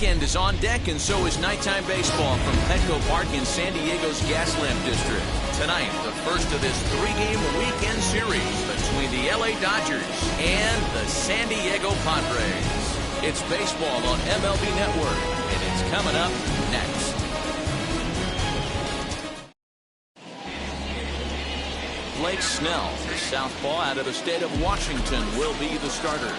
weekend is on deck, and so is nighttime baseball from Petco Park in San Diego's Gaslamp District. Tonight, the first of this three-game weekend series between the LA Dodgers and the San Diego Padres. It's baseball on MLB Network, and it's coming up next. Blake Snell, the southpaw out of the state of Washington, will be the starter.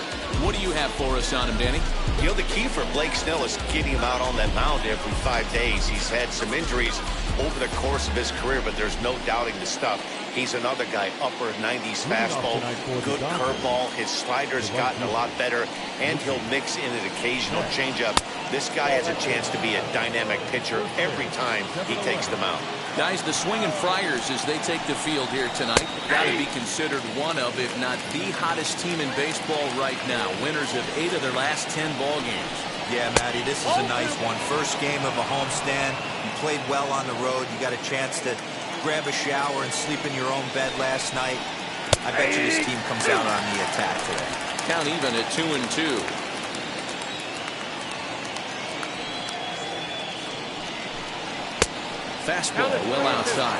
What do you have for us on him, Danny? You know, the key for Blake Snell is getting him out on that mound every 5 days. He's had some injuries over the course of his career, but there's no doubting the stuff. He's another guy, upper 90s fastball, good curveball. His slider's gotten a lot better, and he'll mix in an occasional changeup. This guy has a chance to be a dynamic pitcher every time he takes the mound. Guys, the Swinging Friars, as they take the field here tonight, got to be considered one of, if not the hottest team in baseball right now. Winners of 8 of their last 10 ball games. Yeah, Matty, this is a nice one. First game of a homestand. You played well on the road. You got a chance to grab a shower and sleep in your own bed last night. I bet you this team comes out on the attack today. Count even at 2-2. Fastball well outside.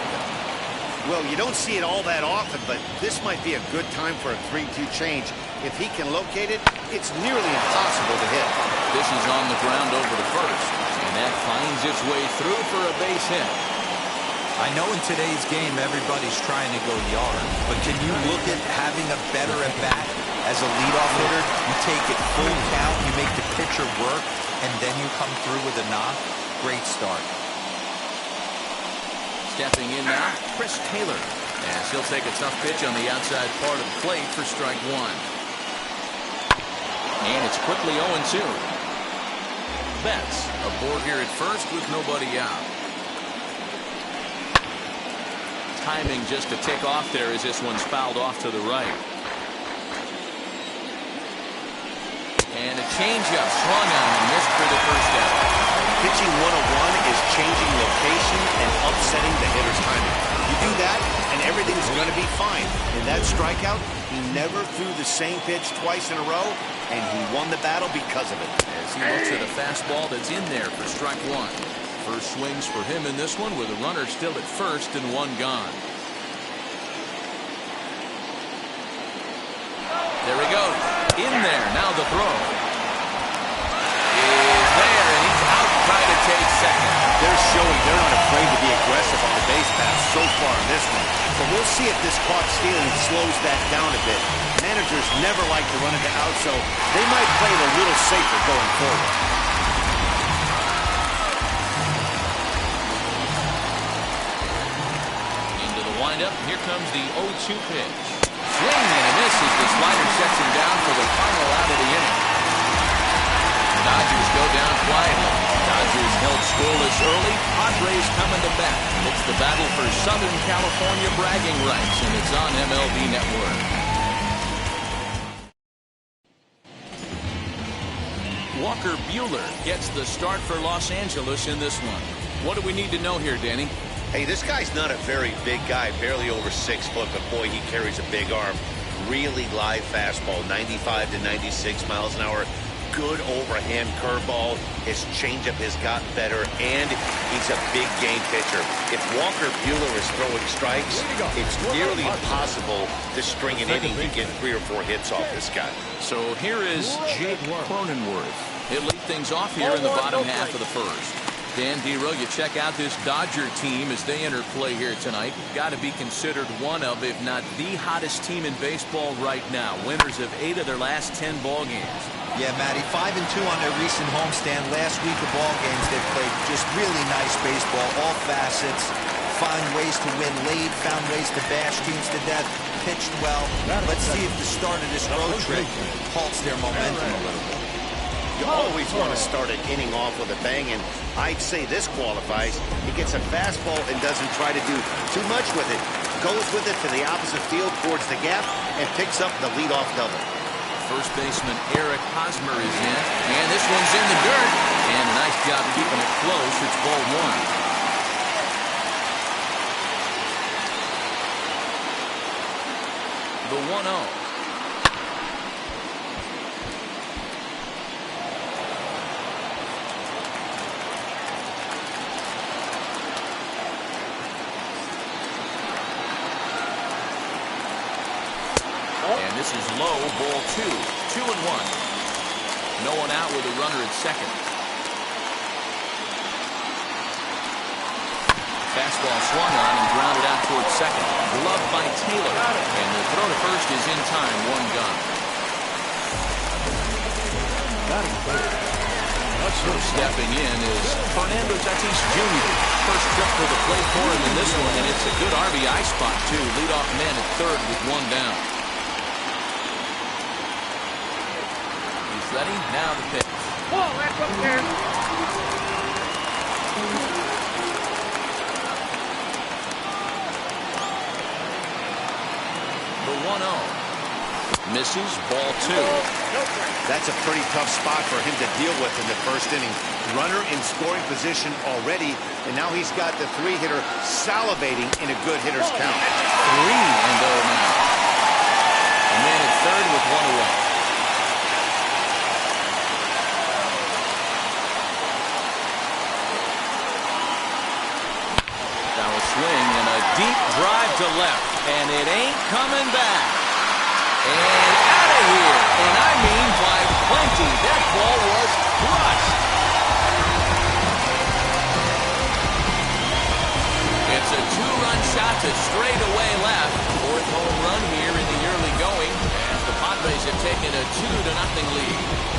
Well, you don't see it all that often, but this might be a good time for a 3-2 change. If he can locate it, it's nearly impossible to hit. This is on the ground over to first, and that finds its way through for a base hit. I know in today's game everybody's trying to go yard, but can you look at having a better at bat as a leadoff hitter? You take it full count, you make the pitcher work, and then you come through with a knock. Great start. Stepping in now, Chris Taylor, as he'll take a tough pitch on the outside part of the plate for strike one. And it's quickly 0-2. Betts aboard here at first with nobody out. Timing just to tick off there as this one's fouled off to the right. And a changeup swung on and missed for the first out. Pitching 101 is changing location and upsetting the hitter's timing. You do that, and everything's going to be fine. In that strikeout, he never threw the same pitch twice in a row, and he won the battle because of it. As he looks at a fastball that's in there for strike one. First swings for him in this one with a runner still at first and one gone. There he goes. In there. Now the throw. Is there, and he's out trying to take second. They're showing they're not afraid to be aggressive on the base pass so far in this one. But we'll see if this caught stealing slows that down a bit. Managers never like to run into out, so they might play it a little safer going forward. Windup, here comes the 0-2 pitch. Swing and a miss as the slider sets him down for the final out of the inning. The Dodgers go down quietly. Dodgers held scoreless early. Padres coming to bat. It's the battle for Southern California bragging rights, and it's on MLB Network. Walker Buehler gets the start for Los Angeles in this one. What do we need to know here, Danny? Hey, this guy's not a very big guy, barely over 6 foot, but boy, he carries a big arm. Really live fastball, 95 to 96 miles an hour. Good overhand curveball. His changeup has gotten better, and he's a big game pitcher. If Walker Buehler is throwing strikes, it's nearly impossible to string an inning to get 3 or 4 hits off this guy. So here is Jake Cronenworth. He'll lead things off here in the bottom half of the first. Dan Dero, you check out this Dodger team as they enter play here tonight. Got to be considered one of, if not the hottest team in baseball right now. Winners of 8 of their last 10 ball games. Yeah, Matty, 5-2 on their recent homestand. Last week of ball games, they played just really nice baseball, all facets. Find ways to win late, found ways to bash teams to death, pitched well. Let's see if the start of this road trip halts their momentum a little bit. You always want to start an inning off with a bang, and I'd say this qualifies. He gets a fastball and doesn't try to do too much with it. Goes with it to the opposite field towards the gap and picks up the leadoff double. First baseman Eric Hosmer is in, and this one's in the dirt. And a nice job keeping it close. It's ball one. The 1-0. This is low, ball 2. 2-1. No one out with a runner at second. Fastball swung on and grounded out towards second. Gloved by Taylor. And the throw to first is in time. One gone. So stepping in is Fernando Tatis Jr. First trip to the plate for him in this one, and it's a good RBI spot, too. Leadoff man at third with one down. He's ready. Now the pitch. Ball, that's up there. The 1-0. Misses, ball 2. That's a pretty tough spot for him to deal with in the first inning. Runner in scoring position already, and now he's got the 3-hitter salivating in a good hitter's count. 3-0 now. A man at third with one away. Now a swing and a deep drive to left, and it ain't coming back. And out of here, and I mean by plenty. That ball was crushed. It's a 2-run shot to straightaway left. Fourth home run here in the early going, as the Padres have taken a 2-0 lead.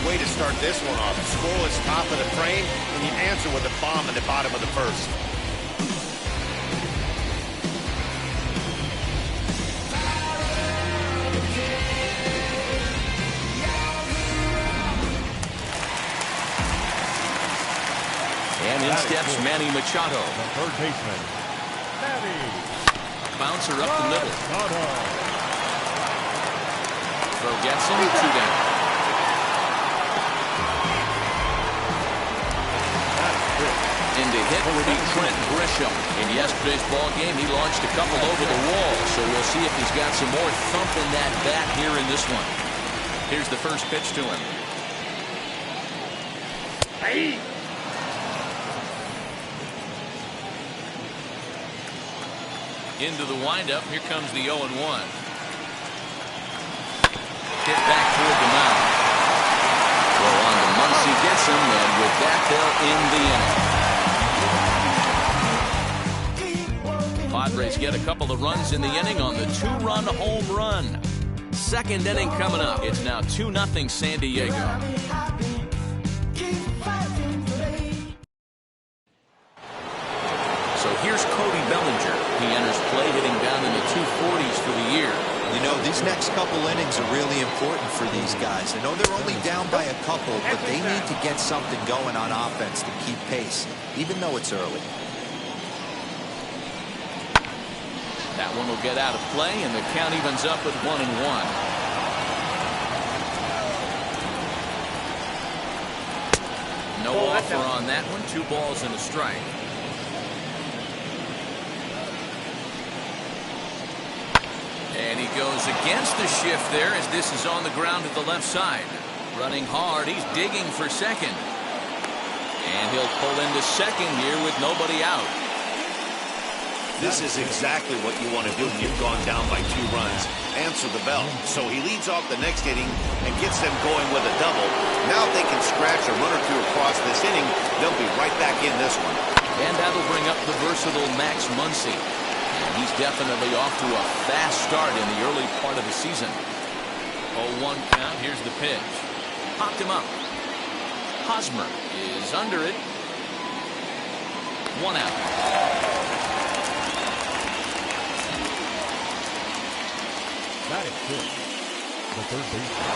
Way to start this one off. Scoreless top of the frame, and you answer with a bomb in the bottom of the first. And in steps Manny Machado. The third baseman, Manny. Bouncer up the middle. Throw gets him, 2 down. Into hit will be Trent Grisham. In yesterday's ball game, he launched a couple over the wall, so we'll see if he's got some more thump in that bat here in this one. Here's the first pitch to him. Hey. Into the windup. Here comes the 0-1. Hit back toward the mound. Well, on to Muncy gets him, and with that, they'll end the inning. Padres get a couple of runs in the inning on the 2-run home run. Second inning coming up. It's now 2-0 San Diego. So here's Cody Bellinger. He enters play hitting down in the 240s for the year. You know, these next couple innings are really important for these guys. I know they're only down by a couple, but they need to get something going on offense to keep pace, even though it's early. That one will get out of play, and the count evens up at 1-1. No offer on that one. 2 balls and a strike. And he goes against the shift there as this is on the ground at the left side. Running hard. He's digging for second. And he'll pull into second here with nobody out. This is exactly what you want to do when you've gone down by 2 runs. Answer the bell. So he leads off the next inning and gets them going with a double. Now if they can scratch a run or 2 across this inning, they'll be right back in this one. And that'll bring up the versatile Max Muncy. And he's definitely off to a fast start in the early part of the season. 0-1 count. Here's the pitch. Popped him up. Hosmer is under it. 1 out. That is good. The third baseman.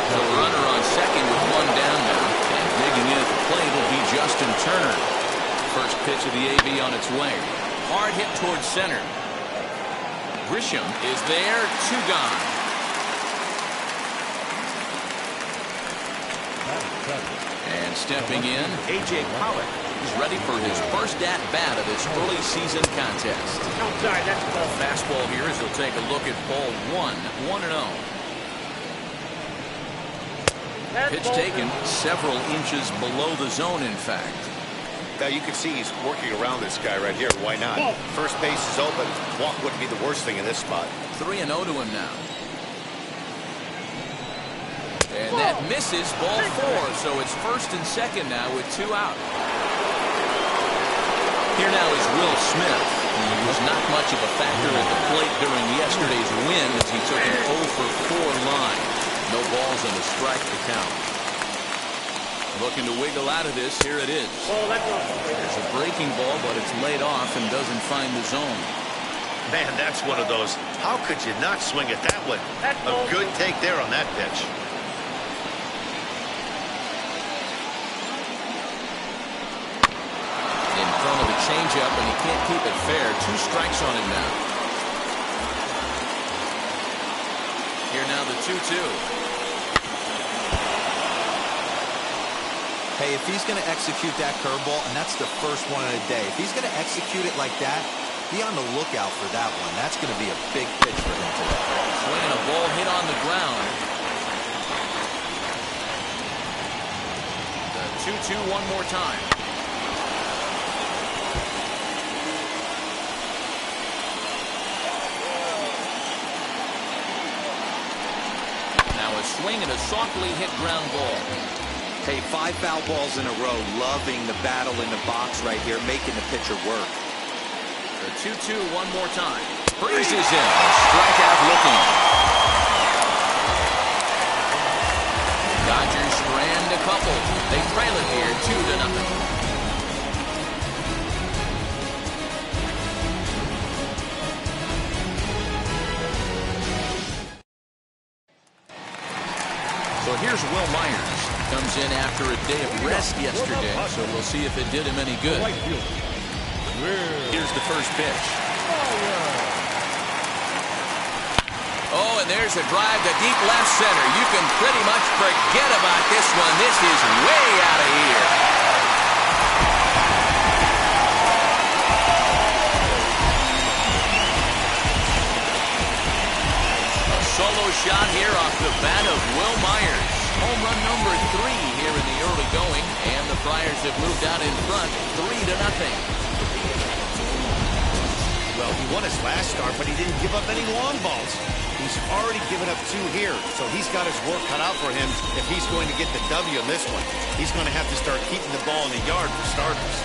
The runner on second with 1 down now. And digging in at the plate will be Justin Turner. First pitch of the AB on its way. Hard hit towards center. Grisham is there. 2 gone. And stepping in, A.J. Pollock. He's ready for his first at-bat of this early season contest. Outside, that's a ball. Fastball here as he'll take a look at ball 1. 1-0. Pitch taken several inches below the zone, in fact. Now you can see he's working around this guy right here. Why not? First base is open. Walk wouldn't be the worst thing in this spot. 3-0 to him now. And that misses, ball 4. So it's first and second now with 2 out. Here now is Will Smith. He was not much of a factor at the plate during yesterday's win as he took an 0 for 4 line. No balls and a strike to count. Looking to wiggle out of this. Here it is. There's a breaking ball, but it's laid off and doesn't find the zone. Man, that's one of those. How could you not swing at that one? A good take there on that pitch. In front of the changeup, and he can't keep it fair. 2 strikes on him now. Here now the 2-2. Hey, if he's going to execute that curveball, and that's the first one of the day, if he's going to execute it like that, be on the lookout for that one. That's going to be a big pitch for him today. Swinging a ball hit on the ground. The 2-2 one more time. Now a swing and a softly hit ground ball. Hey, 5 foul balls in a row. Loving the battle in the box right here, making the pitcher work. The 2-2 one more time. Breezes in. Strikeout looking. Dodgers strand a couple. They trail it here 2-0. So here's Will Myers. Comes in after a day of rest yesterday, so we'll see if it did him any good. Here's the first pitch. Oh, and there's a drive to deep left center. You can pretty much forget about this one. This is way out of here. A solo shot here off the bat of Will Myers. Home run number 3 here in the early going, and the Friars have moved out in front 3-0. Well, he won his last start, but he didn't give up any long balls. He's already given up 2 here, so he's got his work cut out for him if he's going to get the W in this one. He's going to have to start keeping the ball in the yard for starters.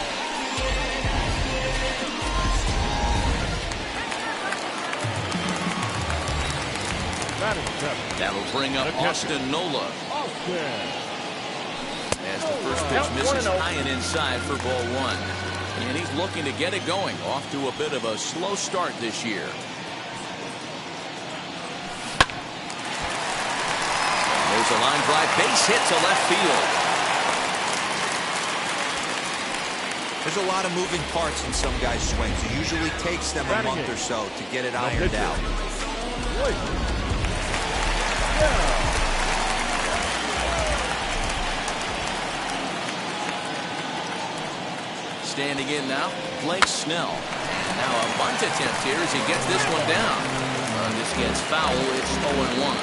That'll bring up Austin Nola. As the first pitch misses high and inside for ball 1. And he's looking to get it going. Off to a bit of a slow start this year. And there's a line drive. Base hit to left field. There's a lot of moving parts in some guys' swings. It usually takes them a month or so to get it ironed out. Standing in now, Blake Snell. And now a bunt attempt here as he gets this one down. This gets foul. It's 0-1.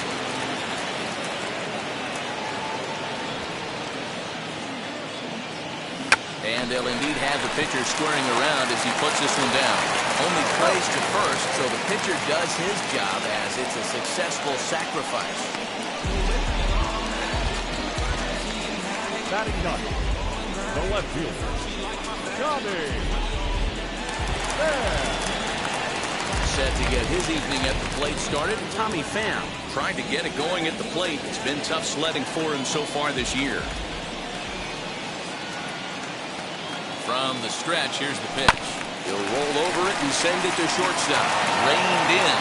And they'll indeed have the pitcher squaring around as he puts this one down. Only plays to first, so the pitcher does his job as it's a successful sacrifice. Batting ninth, the left fielder, Johnny. Set to get his evening at the plate started, Tommy Pham. Trying to get it going at the plate. It's been tough sledding for him so far this year. From the stretch, here's the pitch. He'll roll over it and send it to shortstop. Reined in.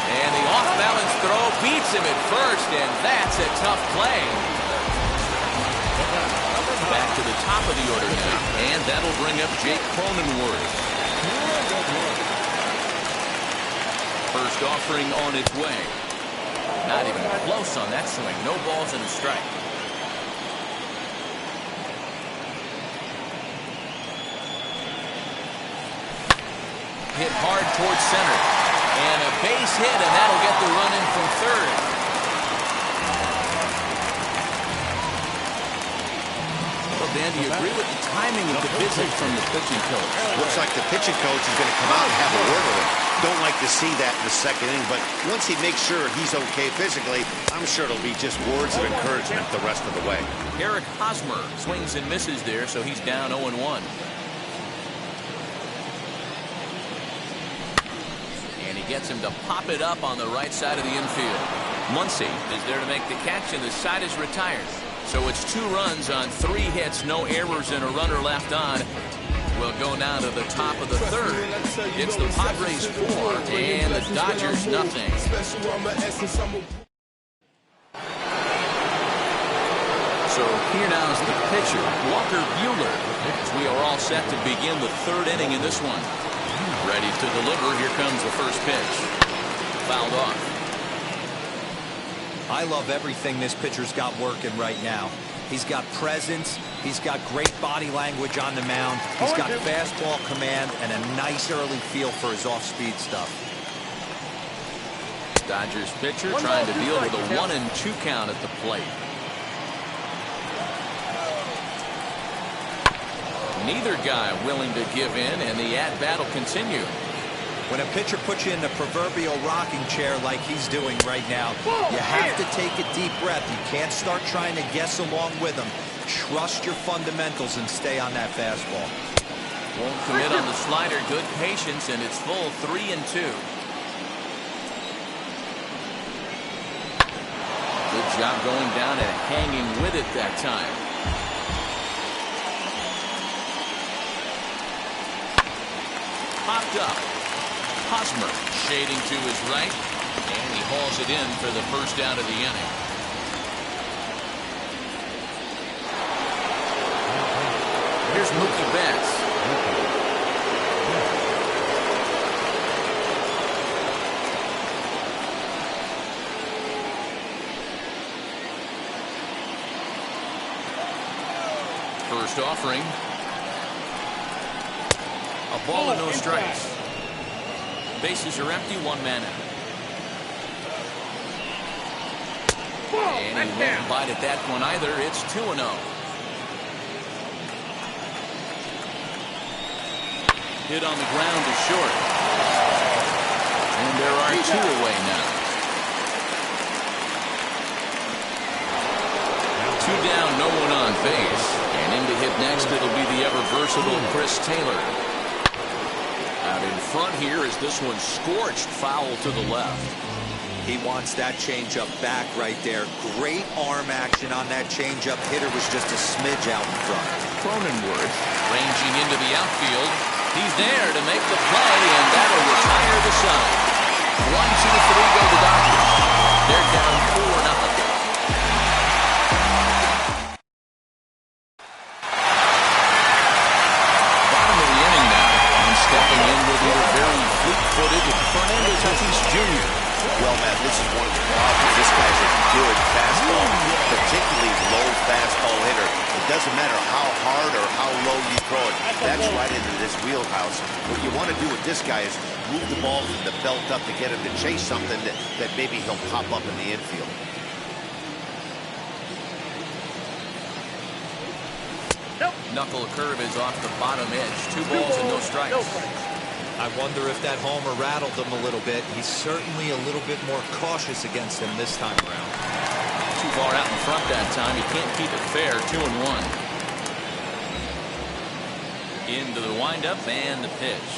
And the off-balance throw beats him at first, and that's a tough play. Back to the top of the order now, and that'll bring up Jake Cronenworth. First offering on its way. Not even close on that swing. No balls and a strike. Hit hard towards center. And a base hit, and that'll get the run in from third. Dan, do you agree with the timing of the visit from the pitching coach? Looks like the pitching coach is going to come out and have a word with him. Don't like to see that in the second inning, but once he makes sure he's okay physically, I'm sure it'll be just words of encouragement the rest of the way. Eric Hosmer swings and misses there, so he's down 0-1. And he gets him to pop it up on the right side of the infield. Muncy is there to make the catch, and the side is retired. So it's 2 runs on 3 hits, no errors, and a runner left on. We'll go now to the top of the 3rd. It's the Padres 4 and the Dodgers nothing. So here now is the pitcher, Walker Buehler, as we are all set to begin the 3rd inning in this one. Ready to deliver. Here comes the first pitch. Fouled off. I love everything this pitcher's got working right now. He's got presence. He's got great body language on the mound. He's got fastball command and a nice early feel for his off-speed stuff. Dodgers pitcher trying to deal with a 1-2 count at the plate. Neither guy willing to give in, and the at-bat will continue. When a pitcher puts you in the proverbial rocking chair like he's doing right now, you have to take a deep breath. You can't start trying to guess along with him. Trust your fundamentals and stay on that fastball. Won't commit on the slider. Good patience, and it's full 3-2. Good job going down and hanging with it that time. Popped up. Hosmer shading to his right, and he hauls it in for the first out of the inning. Here's Mookie Betts. First offering. A ball and no strikes. Bases are empty, 1 man out. And he won't bite at that one either. It's 2-0. Hit on the ground to short. And there are 2 away now. 2 down, no one on base. And in to hit next, it'll be the ever versatile Chris Taylor. Out in front here as this one scorched foul to the left. He wants that changeup back right there. Great arm action on that changeup. Hitter was just a smidge out in front. Cronenworth ranging into the outfield. He's there to make the play, and that'll retire the side. 1-2-3 go the Dodgers. They're down 4-0. Well, Matt, this is one of the problems. This guy's a good fastball, particularly low fastball hitter. It doesn't matter how hard or how low you throw it. That's right into this wheelhouse. What you want to do with this guy is move the ball from the belt up to get him to chase something that maybe he'll pop up in the infield. Knuckle curve is off the bottom edge. 2 balls and no strikes. I wonder if that homer rattled him a little bit. He's certainly a little bit more cautious against him this time around. Too far out in front that time. He can't keep it fair. 2-1. Into the windup and the pitch.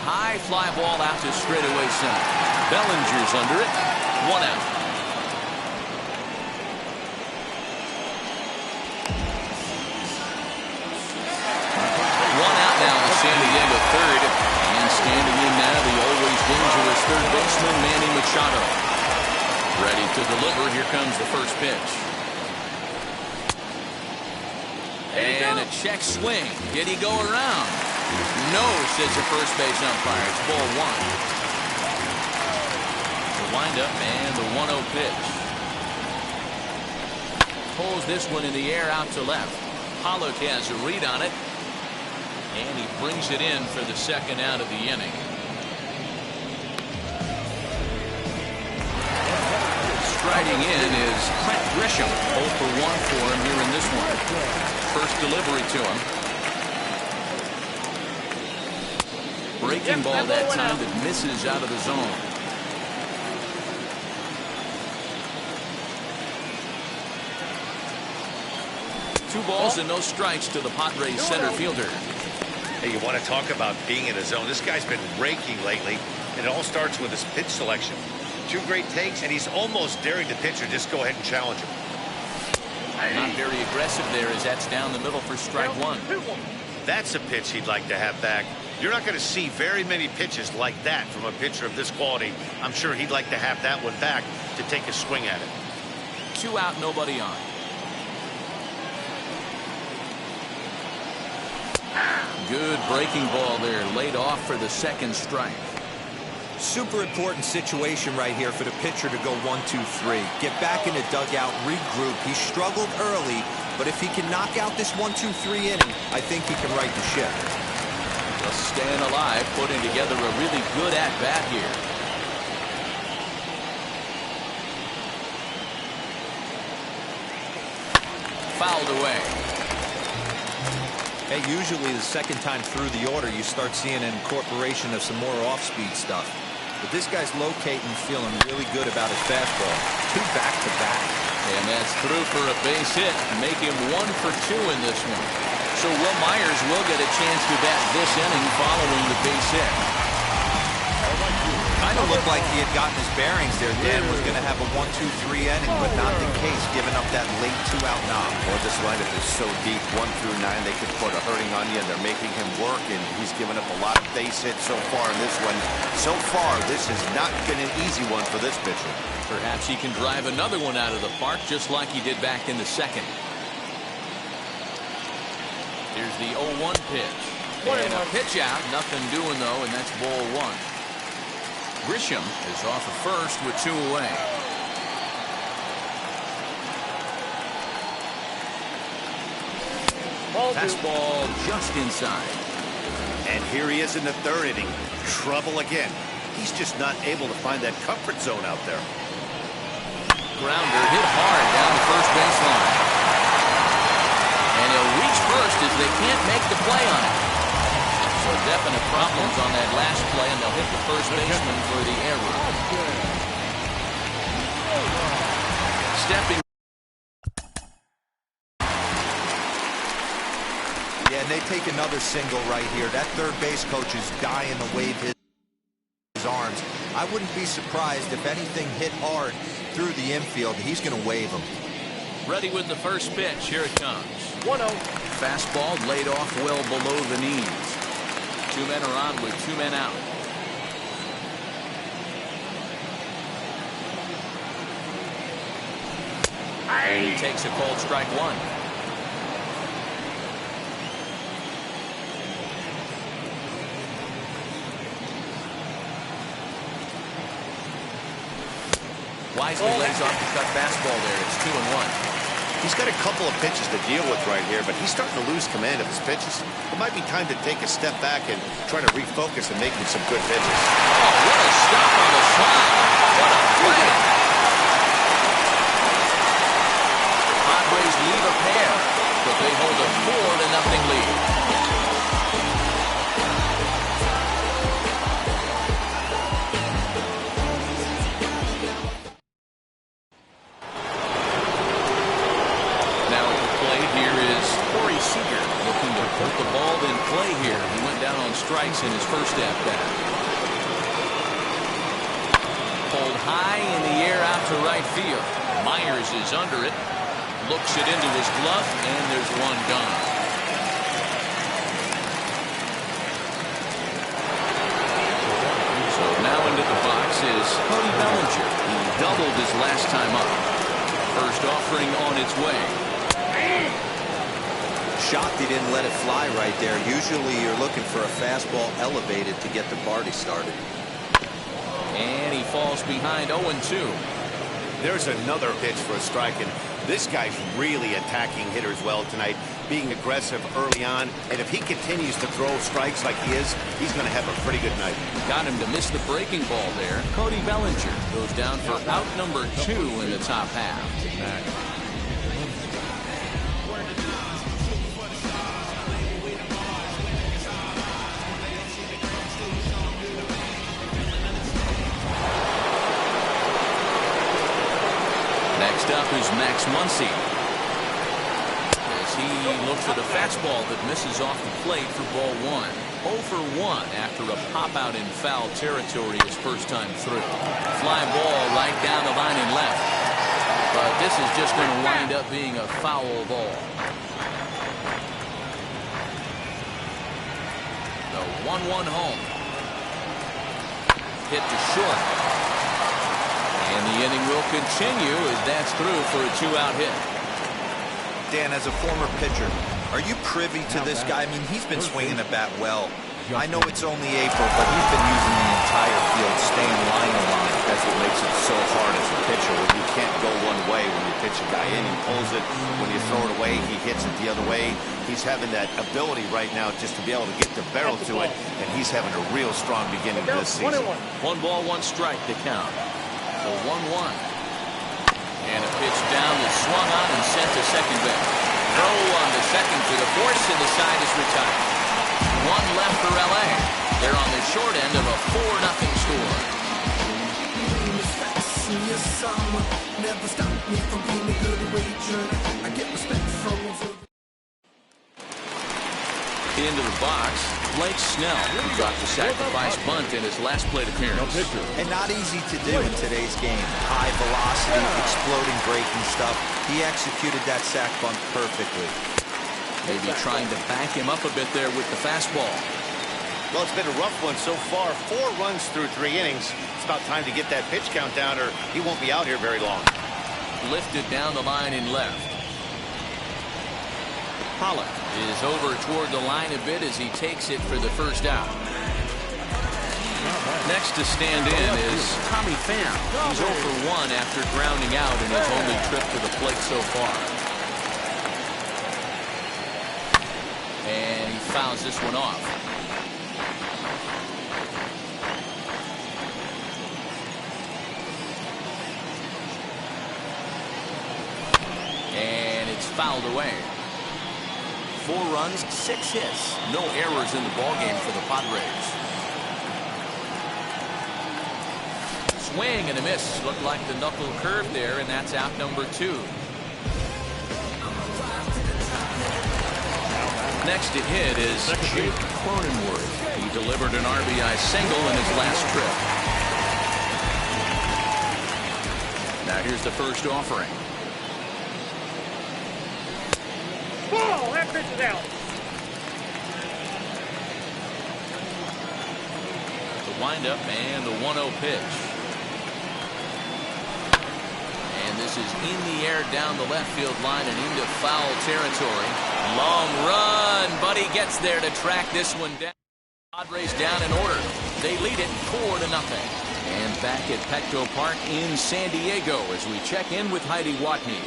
High fly ball out to straightaway center. Bellinger's under it. 1 out. San Diego third, and standing in now the always dangerous third baseman Manny Machado. Ready to deliver. Here comes the first pitch. And a check swing. Did he go around? No, says the first base umpire. It's ball 1. The windup and the 1-0 pitch. Pulls this one in the air out to left. Pollock has a read on it. And he brings it in for the second out of the inning. Striding in is Brett Grisham, 0 for 1 for him here in this one. First delivery to him. Breaking ball that time that misses out of the zone. Two balls and no strikes to the Padres center fielder. Hey, you want to talk about being in a zone? This guy's been raking lately, and it all starts with his pitch selection. Two great takes, and he's almost daring the pitcher just go ahead and challenge him. Not very aggressive there as that's down the middle for strike one. That's a pitch he'd like to have back. You're not going to see very many pitches like that from a pitcher of this quality. I'm sure he'd like to have that one back to take a swing at it. 2 out, nobody on. Good breaking ball there, laid off for the second strike. Super important situation right here for the pitcher to go 1-2-3. Get back in the dugout, regroup. He struggled early, but if he can knock out this 1-2-3 inning, I think he can right the ship. Just staying alive, putting together a really good at-bat here. Fouled away. Hey, usually the second time through the order, you start seeing an incorporation of some more off-speed stuff. But this guy's locating, feeling really good about his fastball. 2 back-to-back. And that's through for a base hit. Make him 1 for 2 in this one. So Will Myers will get a chance to bat this inning following the base hit. Kind of looked like he had gotten his bearings there. Dan was going to have a 1-2-3 inning, but not the case, giving up that late 2-out knock. Well, this lineup is so deep, 1 through 9, they could put a hurting on you, and they're making him work, and he's given up a lot of base hits so far in this one. So far, this has not been an easy one for this pitcher. Perhaps he can drive another one out of the park, just like he did back in the second. Here's the 0-1 pitch. And a pitch out, nothing doing though, and that's ball 1. Grisham is off of first with 2 away. Fastball just inside. And here he is in the 3rd inning. Trouble again. He's just not able to find that comfort zone out there. Grounder hit hard down the first baseline. And he'll reach first as they can't make the play on it. So definite problems on that last play, and they'll hit the first baseman for the error. Stepping. Yeah, and they take another single right here. That third base coach is dying to wave his arms. I wouldn't be surprised if anything hit hard through the infield. He's going to wave them. Ready with the first pitch. Here it comes. 1-0. Fastball laid off well below the knees. 2 men are on with 2 men out. And he takes a cold strike 1. Wisely lays off the cut fastball there. It's 2-1. He's got a couple of pitches to deal with right here, but he's starting to lose command of his pitches. It might be time to take a step back and try to refocus and make some good pitches. Oh, what a stop on the slide. What a play. Padres lead a pair, but they hold a 4-0 lead. Put the ball in play here. He went down on strikes in his first at-bat. Pulled high in the air out to right field. Myers is under it. Looks it into his glove, and there's one gone. So now into the box is Cody Bellinger. He doubled his last time up. First offering on its way. Shocked he didn't let it fly right there. Usually you're looking for a fastball elevated to get the party started. And he falls behind 0-2. There's another pitch for a strike, and this guy's really attacking hitters well tonight. being aggressive early on. And if he continues to throw strikes like he is, he's going to have a pretty good night. Got him to miss the breaking ball there. Cody Bellinger goes down for out number 2 in the top half. Next up is Max Muncy. As he looks at a fastball that misses off the plate for ball 1. 0 for 1 after a pop out in foul territory his first time through. Fly ball right down the line and left. But this is just going to wind up being a foul ball. The 1-1 home. Hit to short. And the inning will continue as that's through for a 2-out hit. Dan, as a former pitcher, are you privy to this guy? I mean, he's been swinging the bat well. I know it's only April, but he's been using the entire field, staying line to line. That's what makes it so hard as a pitcher, when you can't go one way. When you pitch a guy in, he pulls it. When you throw it away, he hits it the other way. He's having that ability right now just to be able to get the barrel to it, and he's having a real strong beginning to this season. 1 ball, 1 strike to count. So 1-1. And a pitch down is swung on and sent to second base. Throw on the second to the force, and the side is retired. 1 left for LA. They're on the short end of a 4-0 score. Into the box, Blake Snell dropped the sacrifice bunt in his last plate appearance. And not easy to do in today's game. High velocity, exploding breaking stuff. He executed that sac bunt perfectly. Maybe trying to back him up a bit there with the fastball. Well, it's been a rough one so far. 4 runs through 3 innings. It's about time to get that pitch count down, or he won't be out here very long. Lifted down the line and left. Pollock is over toward the line a bit as he takes it for the first out. Next to stand in is Tommy Pham. He's 0 for 1 after grounding out in his only trip to the plate so far. And he fouls this one off. And it's fouled away. 4 runs, 6 hits. No errors in the ballgame for the Padres. Swing and a miss. Looked like the knuckle curve there, and that's out number 2. Next to hit is Jake Cronenworth. He delivered an RBI single in his last trip. Now here's the first offering. Ball, that pitch is out. The windup and the 1-0 pitch. And this is in the air down the left field line and into foul territory. Long run, but he gets there to track this one down. Padres down in order. They lead it 4-0. And back at Petco Park in San Diego as we check in with Heidi Watney.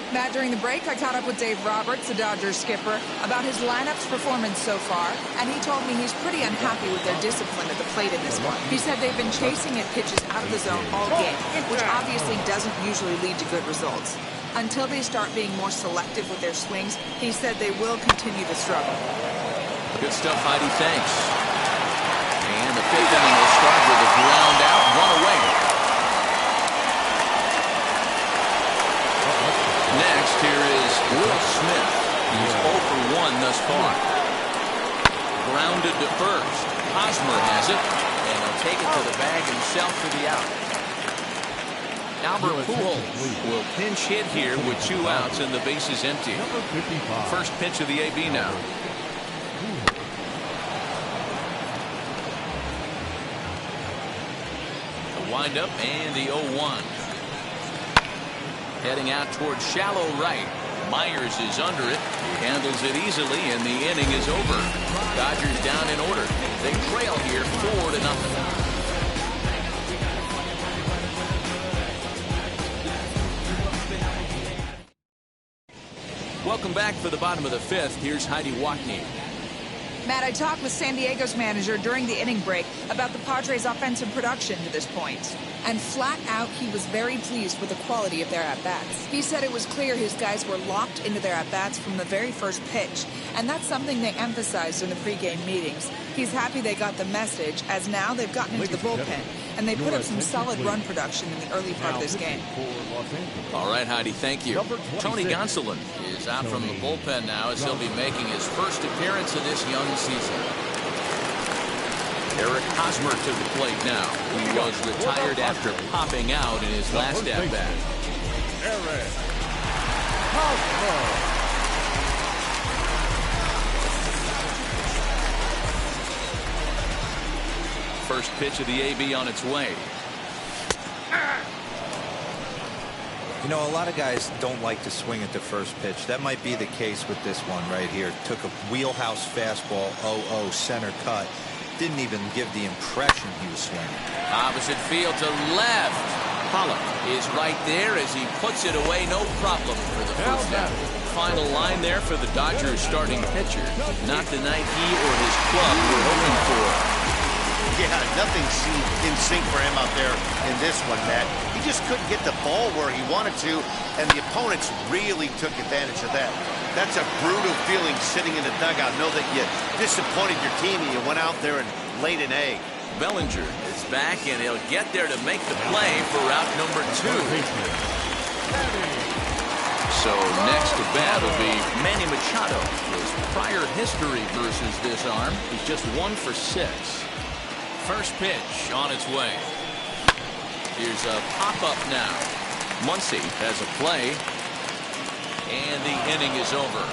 Matt, during the break, I caught up with Dave Roberts, the Dodgers skipper, about his lineup's performance so far, and he told me he's pretty unhappy with their discipline at the plate in this one. He said they've been chasing at pitches out of the zone all game, which obviously doesn't usually lead to good results. Until they start being more selective with their swings, he said they will continue the struggle. Good stuff, Heidi. Thanks. And the 5th inning will start with a ground out, 1 away. Next, here is Will Smith. He's 0 for 1 thus far. Grounded to first. Hosmer has it, and he'll take it to the bag himself for the out. Albert Pujols will pinch hit here with 2 outs and the base is empty. First pitch of the AB now. The windup and the 0-1. Heading out towards shallow right. Myers is under it. He handles it easily, and the inning is over. Dodgers down in order. They trail here 4-0. Welcome back for the bottom of the fifth. Here's Heidi Watney. Matt, I talked with San Diego's manager during the inning break about the Padres' offensive production to this point. And flat out, he was very pleased with the quality of their at-bats. He said it was clear his guys were locked into their at-bats from the very first pitch. And that's something they emphasized in the pregame meetings. He's happy they got the message, as now they've gotten into the bullpen. And they put up some solid run production in the early part of this game. All right, Heidi, thank you. Tony Gonsolin is out from the bullpen now as he'll be making his first appearance of this young season. Eric Hosmer to the plate now. He was retired after popping out in his last at-bat. Eric Hosmer. First pitch of the AB on its way. You know, a lot of guys don't like to swing at the first pitch. That might be the case with this one right here. Took a wheelhouse fastball, 0-0 center cut. Didn't even give the impression he was swinging. Opposite field to left. Pollock is right there as he puts it away. No problem for the first out. Final line there for the Dodgers starting pitcher. Not the night he or his club were hoping for. Yeah, nothing seemed in sync for him out there in this one, Matt. He just couldn't get the ball where he wanted to, and the opponents really took advantage of that. That's a brutal feeling sitting in the dugout. Know that you disappointed your team and you went out there and laid an egg. Bellinger is back, and he'll get there to make the play for route number 2. So next to bat will be Manny Machado. His prior history versus this arm, he's just 1 for 6. First pitch on its way. Here's a pop-up now. Muncy has a play. And the inning is over.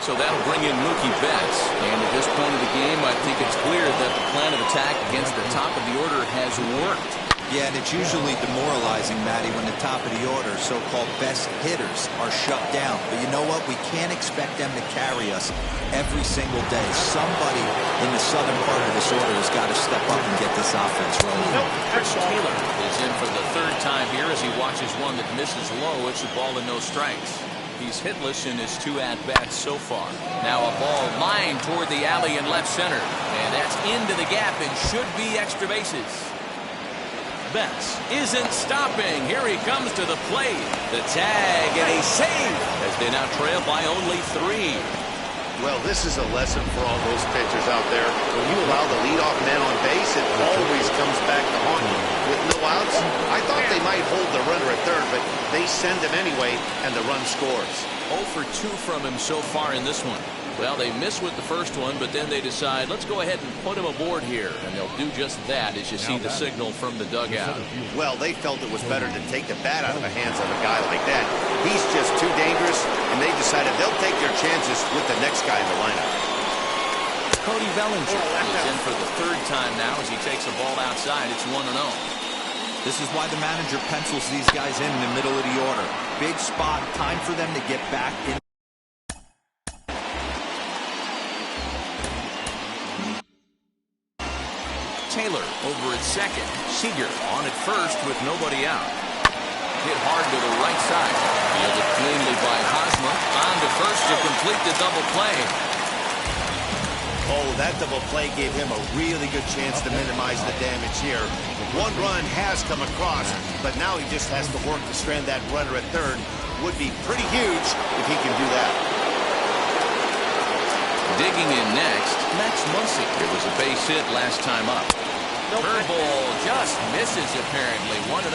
So that'll bring in Mookie Betts. And at this point of the game, I think it's clear that the plan of attack against the top of the order has worked. Yeah, and it's usually demoralizing, Matty, when the top of the order, so-called best hitters, are shut down. But you know what? We can't expect them to carry us every single day. Somebody in the southern part of this order has got to step up and get this offense rolling. Chris Taylor is in for the 3rd time here as he watches one that misses low. It's a ball and no strikes. He's hitless in his 2 at-bats so far. Now a ball lined toward the alley in left center. And that's into the gap and should be extra bases. Betts isn't stopping. Here he comes to the plate. The tag and a save as they now trail by only 3. Well, this is a lesson for all those pitchers out there. When you allow the leadoff man on base, it always comes back to haunt you. With no outs, I thought they might hold the runner at third, but they send him anyway, and the run scores. 0 for 2 from him so far in this one. Well, they miss with the first one, but then they decide, let's go ahead and put him aboard here. And they'll do just that as you see the signal from the dugout. Well, they felt it was better to take the bat out of the hands of a guy like that. He's just too dangerous, and they decided they'll take their chances with the next guy in the lineup. Cody Bellinger is in for the 3rd time now as he takes a ball outside. It's 1-0. This is why the manager pencils these guys in the middle of the order. Big spot, time for them to get back in. Taylor over at second. Seager on at first with nobody out. Hit hard to the right side. Fielded cleanly by Hosmer. On to first to complete the double play. Oh, that double play gave him a really good chance to minimize the damage here. 1 run has come across, but now he just has to work to strand that runner at third. Would be pretty huge if he can do that. Digging in next, Max Muncy. It was a base hit last time up. Curveball just misses apparently. 1-0.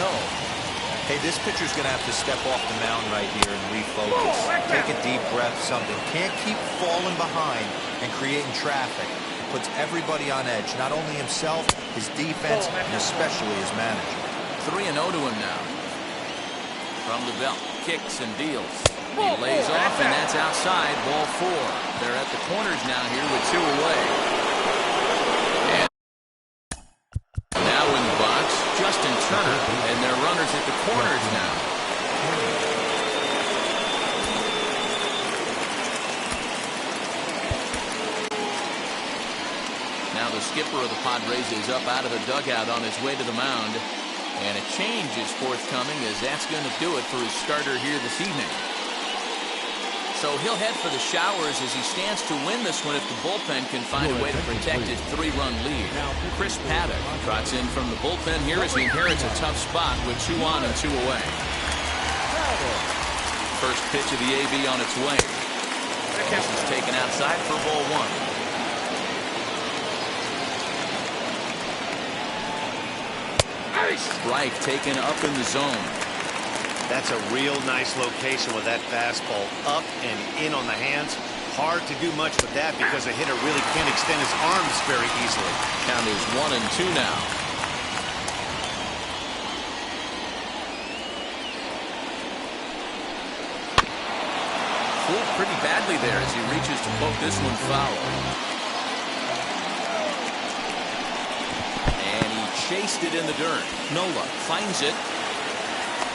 Hey, this pitcher's going to have to step off the mound right here and refocus. Take a deep breath, something. Can't keep falling behind and creating traffic. It puts everybody on edge, not only himself, his defense, and especially his manager. 3-0 to him now. From the belt, kicks and deals. He lays off, and that's outside. Ball 4. They're at the corners now here with 2 away. And now in the box, Justin Turner, and their runners at the corners now. Now the skipper of the Padres is up out of the dugout on his way to the mound. And a change is forthcoming, as that's going to do it for his starter here this evening. So he'll head for the showers as he stands to win this one if the bullpen can find a way to protect his 3-run lead. Chris Paddock trots in from the bullpen here as he inherits a tough spot with 2 on and 2 away. First pitch of the AB on its way. This is taken outside for ball 1. Strike taken up in the zone. That's a real nice location with that fastball up and in on the hands. Hard to do much with that because a hitter really can't extend his arms very easily. Count is 1 and 2 now. Fooled pretty badly there as he reaches to poke this one foul. Chased it in the dirt. Nola finds it.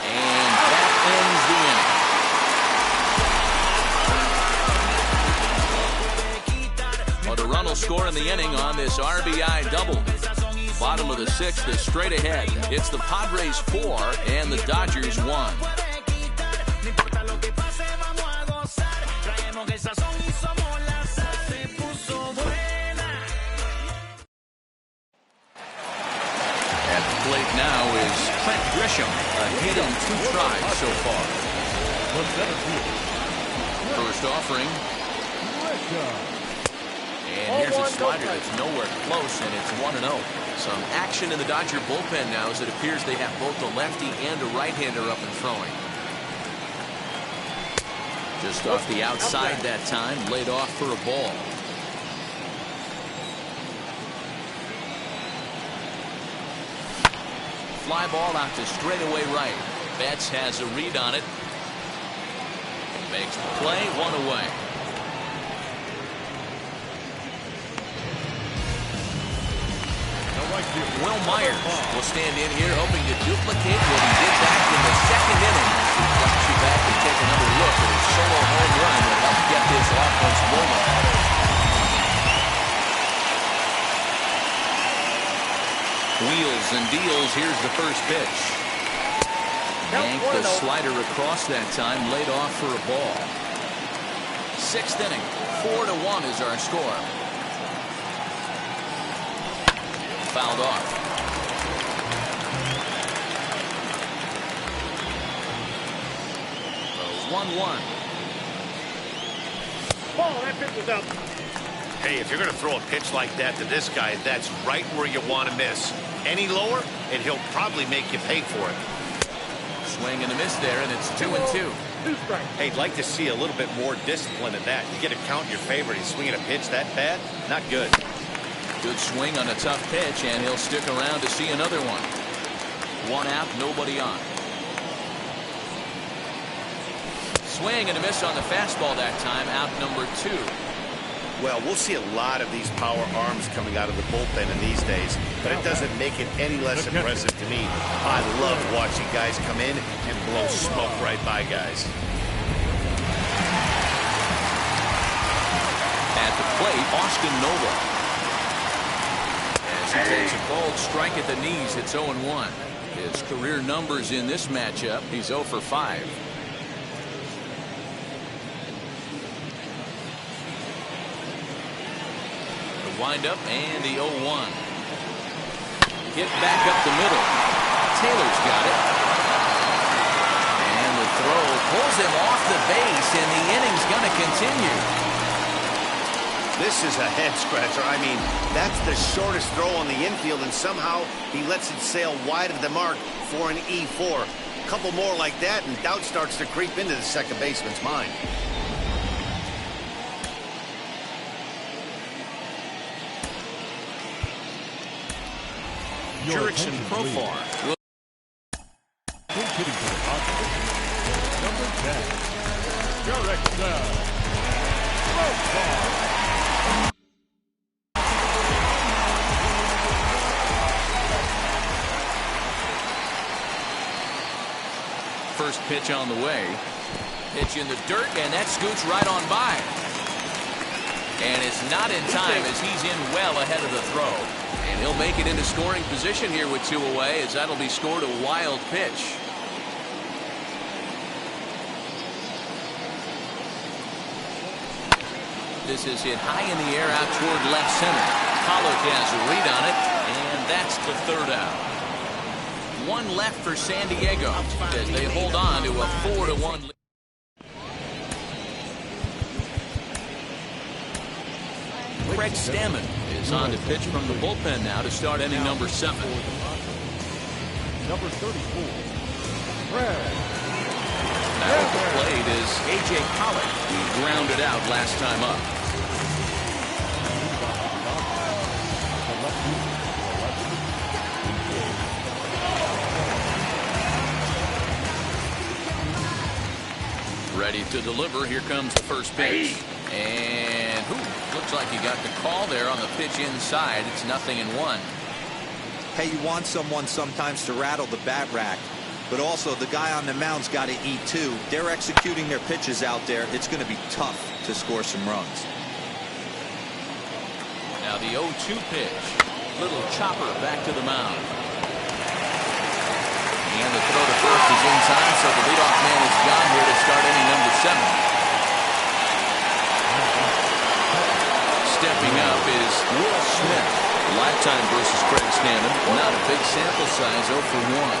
And that ends the inning. Well, the run will score in the inning on this RBI double. Bottom of the 6th is straight ahead. It's the Padres 4 and the Dodgers 1. Now is Clint Grisham, a hit on 2 tries so far. First offering. And here's a slider that's nowhere close, and it's 1-0. Some action in the Dodger bullpen now as it appears they have both a lefty and a right-hander up and throwing. Just off the outside that time, laid off for a ball. Fly ball out to straightaway right. Betts has a read on it. Makes the play, 1 away. Will Myers will stand in here hoping to duplicate what he did back in the 2nd inning. He flies you back and take another look at his solo home run that helped get this offense rolling. Wheels and deals. Here's the first pitch. Yanked the slider across that time, laid off for a ball. 6th inning, 4-1 is our score. Fouled off. 1-1. Ball, that pitch was up. Hey, if you're going to throw a pitch like that to this guy, that's right where you want to miss. Any lower, and he'll probably make you pay for it. Swing and a miss there, and it's 2-2. Hey, I'd like to see a little bit more discipline in that. You get a count in your favor. He's swinging a pitch that bad? Not good. Good swing on a tough pitch, and he'll stick around to see another one. 1 out, nobody on. Swing and a miss on the fastball that time, out number 2. Well, we'll see a lot of these power arms coming out of the bullpen in these days, but it doesn't make it any less impressive to me. I love watching guys come in and blow smoke right by guys. At the plate, Austin Nova. As he takes a bold strike at the knees, it's 0-1. His career numbers in this matchup, he's 0 for 5. Windup and the 0-1. Hit back up the middle. Taylor's got it. And the throw pulls him off the base, and the inning's going to continue. This is a head scratcher. I mean, that's the shortest throw on the infield, and somehow he lets it sail wide of the mark for an E4. A couple more like that, and doubt starts to creep into the second baseman's mind. Jurickson Profar. Hitting for the Padres, number 10, Jurickson Profar. First pitch on the way. Pitch in the dirt, and that scoots right on by. And it's not in time as he's in well ahead of the throw. And he'll make it into scoring position here with 2 away, as that'll be scored a wild pitch. This is hit high in the air out toward left center. Pollock has a read on it, and that's the 3rd out. 1 left for San Diego as they hold on to a 4-1 lead. Craig Stammen is on to pitch from the bullpen now to start inning number 7. Number 34, Craig. Now at the plate is A.J. Pollock, who grounded out last time up. Ready to deliver. Here comes the first pitch. And looks like he got the call there on the pitch inside. It's 0-1. Hey, you want someone sometimes to rattle the bat rack, but also the guy on the mound's got to eat too. They're executing their pitches out there. It's going to be tough to score some runs. Now the 0-2 pitch. Little chopper back to the mound. And the throw to first is in time, so the leadoff man is gone here to start inning number 7. Stepping up is Will Smith. Lifetime versus Craig Stammen. Not a big sample size, 0 for 1.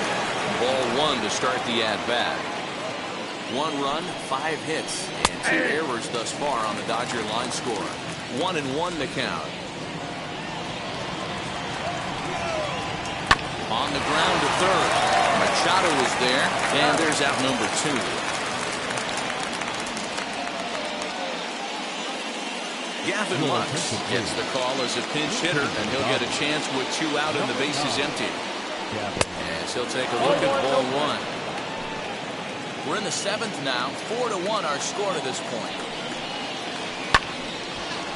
Ball 1 to start the at-bat. 1 run, 5 hits, and 2 errors thus far on the Dodger line score. 1-1 the count. On the ground to third. Machado is there, and there's out number 2. Gavin Lux gets the call as a pinch hitter, and he'll get a chance with 2 out and the bases empty. As he'll take a look at ball 1. We're in the 7th now. 4-1 our score to this point.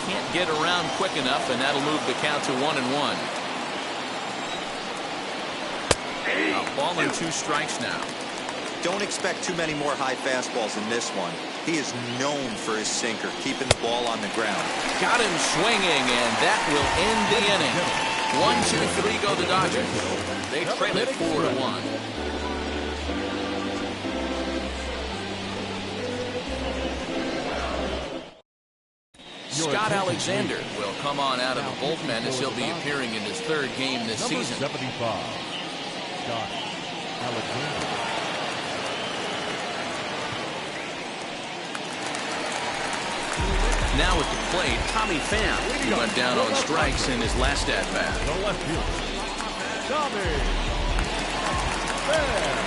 Can't get around quick enough, and that'll move the count to 1-1. A ball and 2 strikes now. Don't expect too many more high fastballs in this one. He is known for his sinker, keeping the ball on the ground. Got him swinging, and that will end the inning. 1, 2, 3 go the Dodgers. They trail it 4-1. Scott Alexander will come on out of the bullpen as he'll be appearing in his 3rd game this season. 75, Scott Alexander. Now at the plate, Tommy Pham. He went down on strikes in his last at-bat. The left fielder, Tommy Pham.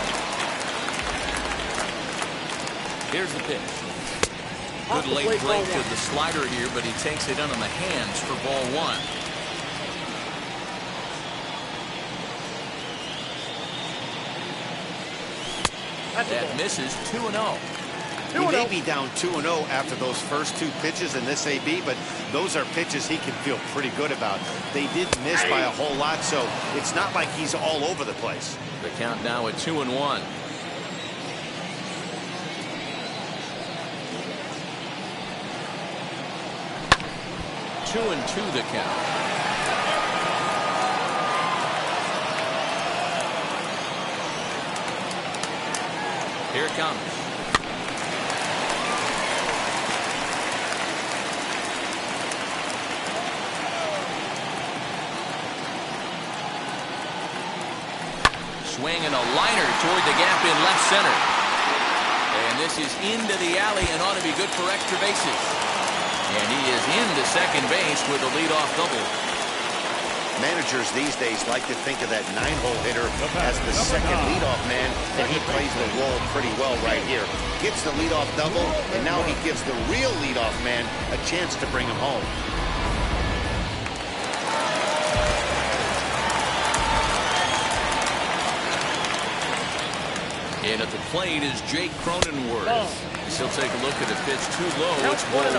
Here's the pitch. Good late break to the slider here, but he takes it in on the hands for ball 1. That misses. 2-0. He may be down 2-0 after those first 2 pitches in this AB, but those are pitches he can feel pretty good about. They did miss by a whole lot, so it's not like he's all over the place. The count now at 2-1. Two and 2 the count. Here it comes. Swing and a liner toward the gap in left center. And this is into the alley and ought to be good for extra bases. And he is into second base with a leadoff double. Managers these days like to think of that 9-hole hitter as the second leadoff man, and he plays the role pretty well right here. Gets the leadoff double, and now he gives the real leadoff man a chance to bring him home. And at the plate is Jake Cronenworth. He'll take a look at a pitch too low. It's ball 1.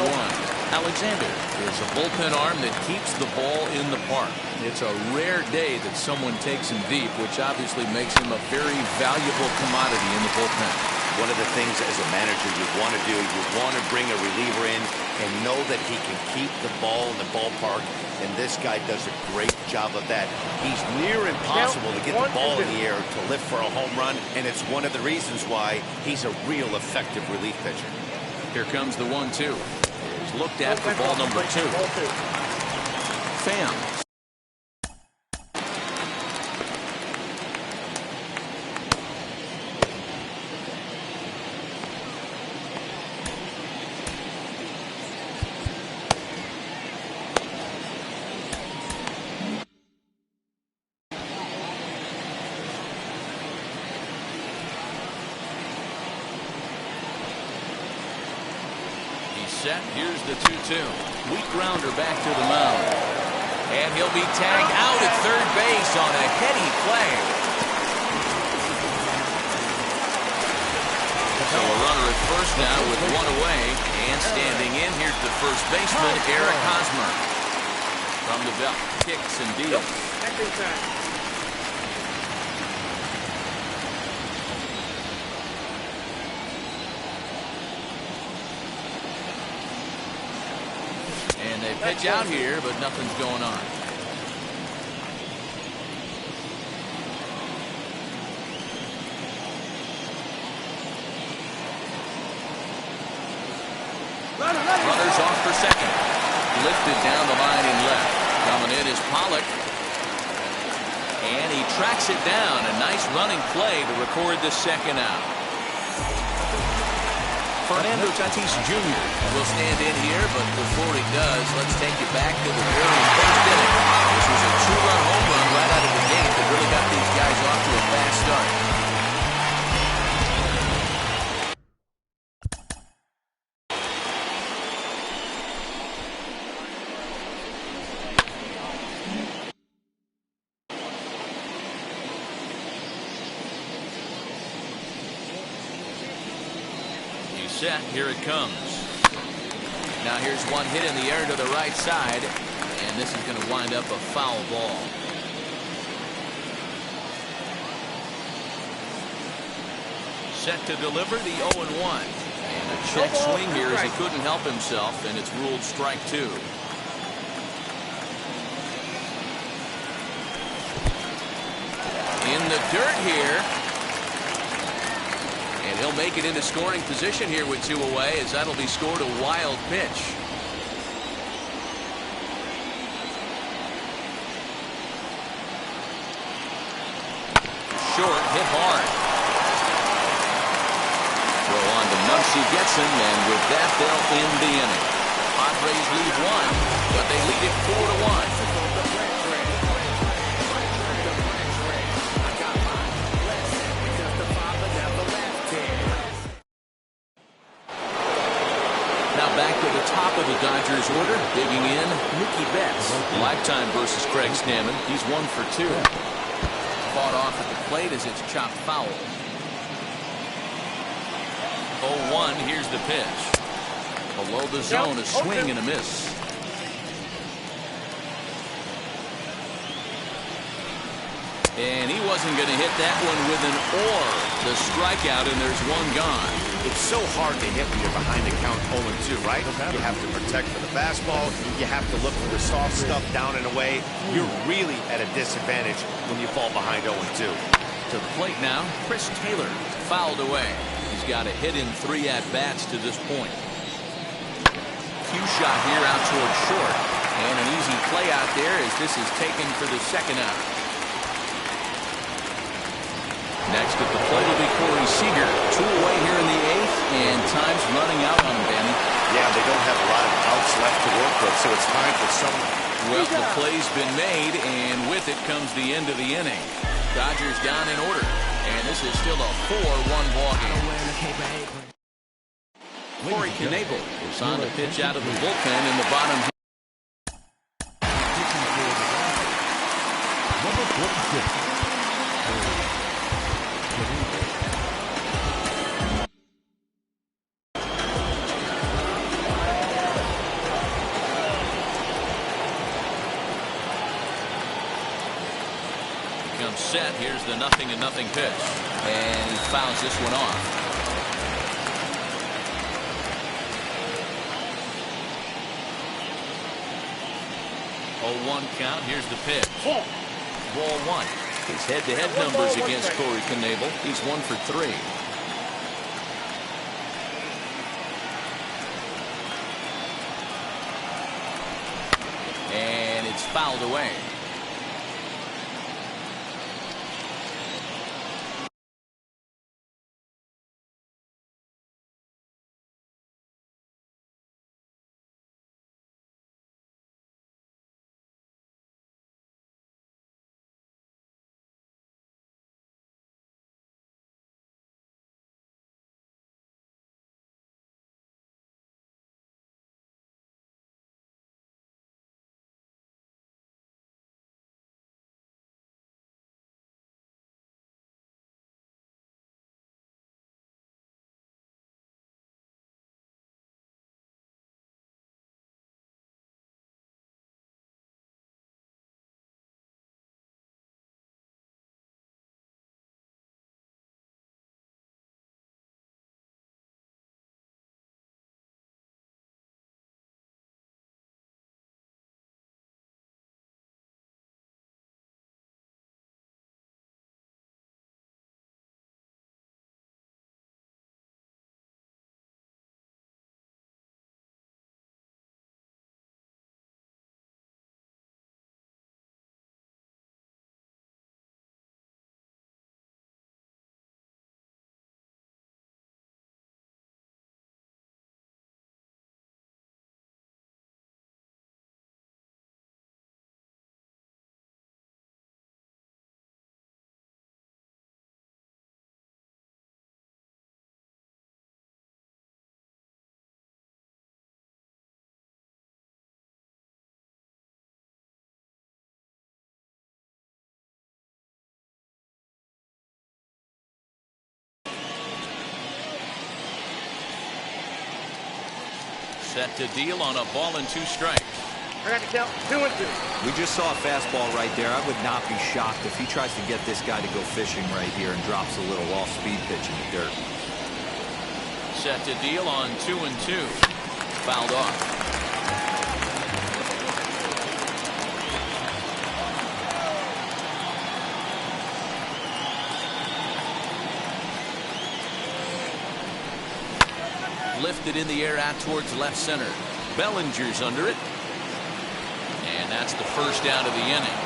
Alexander is a bullpen arm that keeps the ball in the park. It's a rare day that someone takes him deep, which obviously makes him a very valuable commodity in the bullpen. One of the things as a manager you want to do, you want to bring a reliever in and know that he can keep the ball in the ballpark, and this guy does a great job of that. He's near impossible to get the ball in the air to lift for a home run, and it's one of the reasons why he's a real effective relief pitcher. Here comes the 1-2. He's looked at for ball number 2. Pham. Set. Here's the 2-2. Weak grounder back to the mound. And he'll be tagged out at third base on a heady play. So a runner at first now with one away. And standing in, here's the first baseman, Eric Hosmer. From the belt, kicks and deals. They pitch out here, but nothing's going on. Runners off for second. Lifted down the line in left. Coming in is Pollock. And he tracks it down. A nice running play to record the second out. Fernando Tatis Jr. will stand in here, but before he does, let's take you back to the very first inning. This was a 2-run home run right out of the gate that really got these guys off to a fast start. Set. Here it comes. Now here's one hit in the air to the right side, and this is going to wind up a foul ball. Set to deliver the 0-1. And a check swing here as he couldn't help himself, and it's ruled strike 2. In the dirt here. And he'll make it into scoring position here with 2 away, as that'll be scored a wild pitch. Short, hit hard. Throw on to Muncy gets him, and with that they'll end the inning. Padres lead 1, but they lead it 4-1. Back to the top of the Dodgers order, digging in, Mookie Betts. Lifetime versus Craig Stammen. He's 1 for 2. Fought off at the plate as it's chopped foul. 0-1, here's the pitch. Below the zone, a swing and a miss. And he wasn't going to hit that one with an or. The strikeout, and there's one gone. It's so hard to hit when you're behind the count 0-2, right? You have to protect for the fastball. You have to look for the soft stuff down and away. You're really at a disadvantage when you fall behind 0-2. To the plate now, Chris Taylor fouled away. He's got a hit in 3 at-bats to this point. Cue shot here out towards short. And an easy play out there as this is taken for the second out. Next at the plate will be Corey Seager. 2 away here in the 8th, and time's running out on him, Danny. Yeah, they don't have a lot of outs left to work with, so it's time for someone. Well, the play's been made, and with it comes the end of the inning. Dodgers down in order, and this is still a 4-1 ball game. Corey Knebel is on the pitch out of the bullpen in the bottom. Number 46. Set. Here's the 0-0 pitch, and he fouls this one off. 0-1 count. Here's the pitch. Ball. Ball one. His head-to-head numbers against Corey Knebel. He's 1 for 3. And it's fouled away. Set to deal on a ball and 2 strikes. I got to count 2 and 2. We just saw a fastball right there. I would not be shocked if he tries to get this guy to go fishing right here and drops a little off-speed pitch in the dirt. Set to deal on 2 and 2. Fouled off. Lifted in the air out towards left center. Bellinger's under it. And that's the first out of the inning.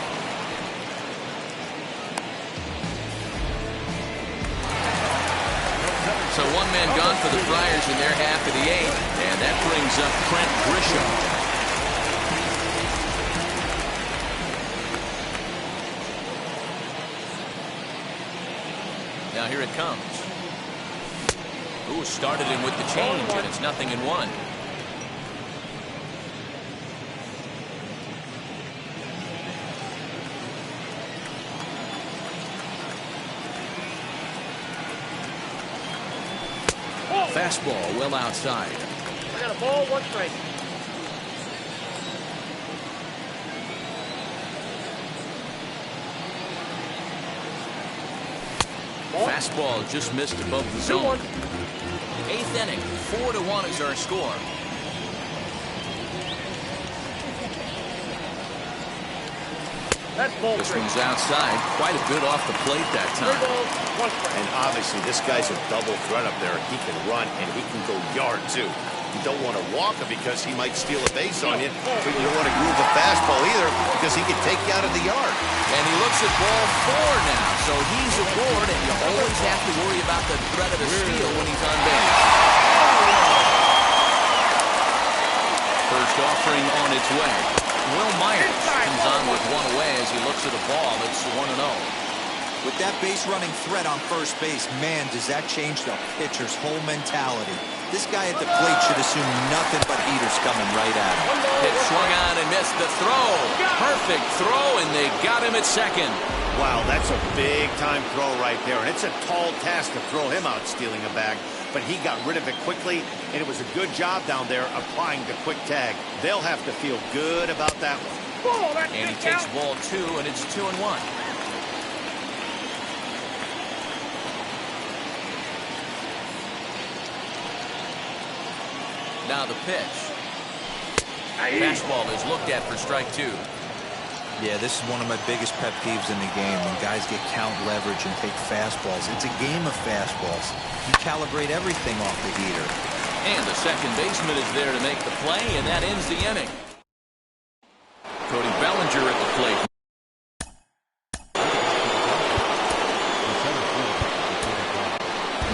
So 1 man gone for the Friars in their half of the 8th. And that brings up Trent Grisham. Now here it comes. Ooh, started him with the change, and it's 0-1. Fastball well outside. I got a ball, 1 strike. Fastball just missed above the zone. 8th inning, 4-1 is our score. This one's outside, quite a bit off the plate that time. And obviously, this guy's a double threat up there. He can run and he can go yard too. You don't want to walk him because he might steal a base on you, but you don't want to groove a fastball either because he can take you out of the yard. And he looks at ball 4 now, so he's aboard, and you always have to worry about the threat of a steal when he's on base. First offering on its way. Will Myers comes on with 1 away as he looks at a ball that's 1-0. With that base-running threat on first base, man, does that change the pitcher's whole mentality. This guy at the plate should assume nothing but heaters coming right at him. Hit swung on and missed the throw. Perfect throw, and they got him at second. Wow, that's a big-time throw right there, and it's a tall task to throw him out stealing a bag, but he got rid of it quickly, and it was a good job down there applying the quick tag. They'll have to feel good about that one. And he takes ball 2, and it's 2-1. Now the pitch. Fastball is looked at for strike 2. Yeah, this is one of my biggest pet peeves in the game, when guys get count leverage and take fastballs. It's a game of fastballs. You calibrate everything off the heater. And the second baseman is there to make the play, and that ends the inning. Cody Bellinger at the plate.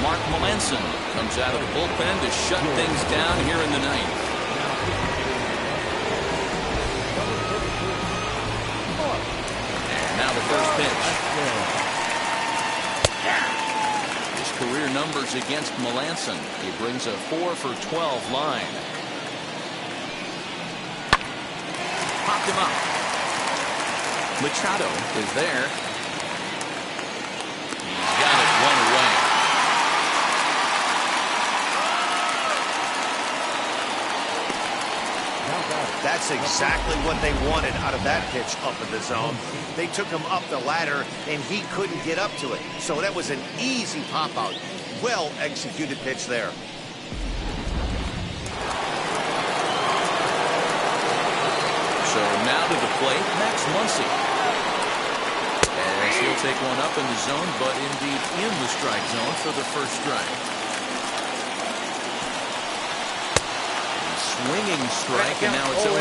Mark Melanson comes out of the bullpen to shut things down here in the ninth. And now the first pitch. His career numbers against Melanson. He brings a 4-for-12 line. Popped him up. Machado is there. He's got it one away. That's exactly what they wanted out of that pitch up in the zone. They took him up the ladder, and he couldn't get up to it. So that was an easy pop-out. Well-executed pitch there. So now to the plate, Max Muncy. As he'll take one up in the zone, but indeed in the strike zone for the first strike. Swinging strike, and now it's 0-2.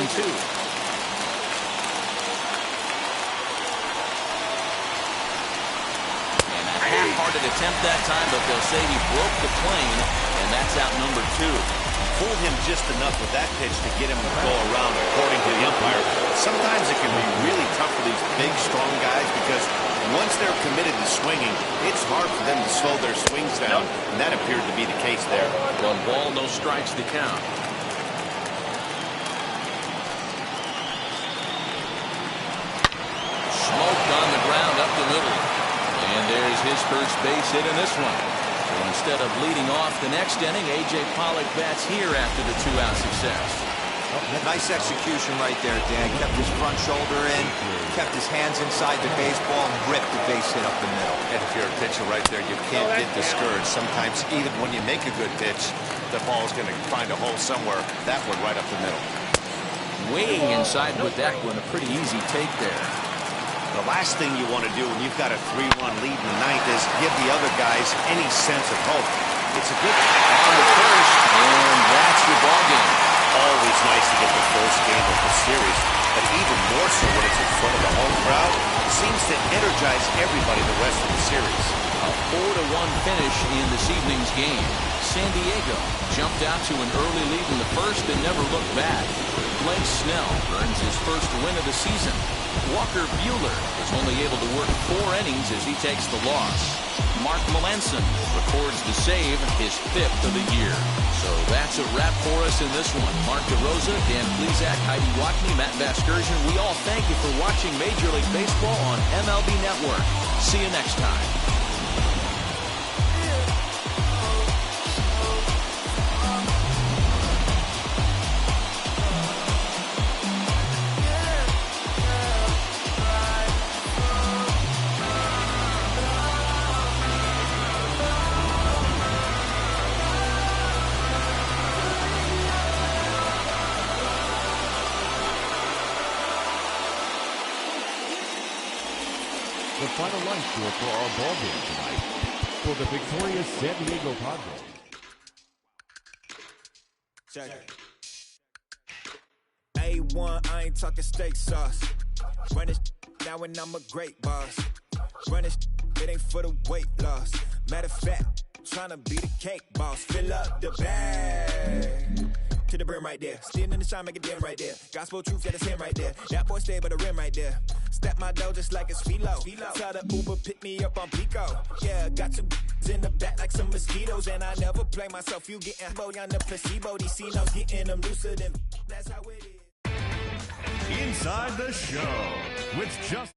And a half-hearted attempt that time, but they'll say he broke the plane, and that's out number 2. Fooled him just enough with that pitch to get him to go around, according to the umpire. Sometimes it can be really tough for these big, strong guys, because once they're committed to swinging, it's hard for them to slow their swings down, and that appeared to be the case there. 1 ball, no strikes to count. On the ground up the middle. And there's his first base hit in this one. So instead of leading off the next inning, A.J. Pollock bats here after the 2-out success. Nice execution right there, Dan. Kept his front shoulder in, kept his hands inside the baseball, and ripped the base hit up the middle. And if you're a pitcher right there, you can't get discouraged. Sometimes even when you make a good pitch, the ball's going to find a hole somewhere. That one right up the middle. Weighing inside with that one, a pretty easy take there. The last thing you want to do when you've got a 3-1 lead in the ninth is give the other guys any sense of hope. It's a good on the first, and that's your ball game. Always nice to get the first game of the series, but even more so when it's in front of the home crowd. It seems to energize everybody the rest of the series. A 4-1 finish in this evening's game. San Diego jumped out to an early lead in the first and never looked back. Blake Snell earns his first win of the season. Walker Buehler was only able to work 4 innings as he takes the loss. Mark Melanson records the save, his 5th of the year. So that's a wrap for us in this one. Mark DeRosa, Dan Plesac, Heidi Watney, Matt Vasgersian. We all thank you for watching Major League Baseball on MLB Network. See you next time. The final line score for our ball game tonight for the victorious San Diego Padres. Check it. A1, I ain't talking steak sauce. Run this now and I'm a great boss. Run this, it ain't for the weight loss. Matter of fact, tryna be the cake boss. Fill up the bag to the brim right there. Standing in the shine, make it dim right there. Gospel truth, yeah, that's him right there. That boy stay by the rim right there. Step my dough just like it's philo. Tell the Uber pick me up on Pico. Yeah, got two in the back like some mosquitoes. And I never play myself. You getting boy on the placebo. These C-notes getting them looser than. That's how it is. Inside the show with just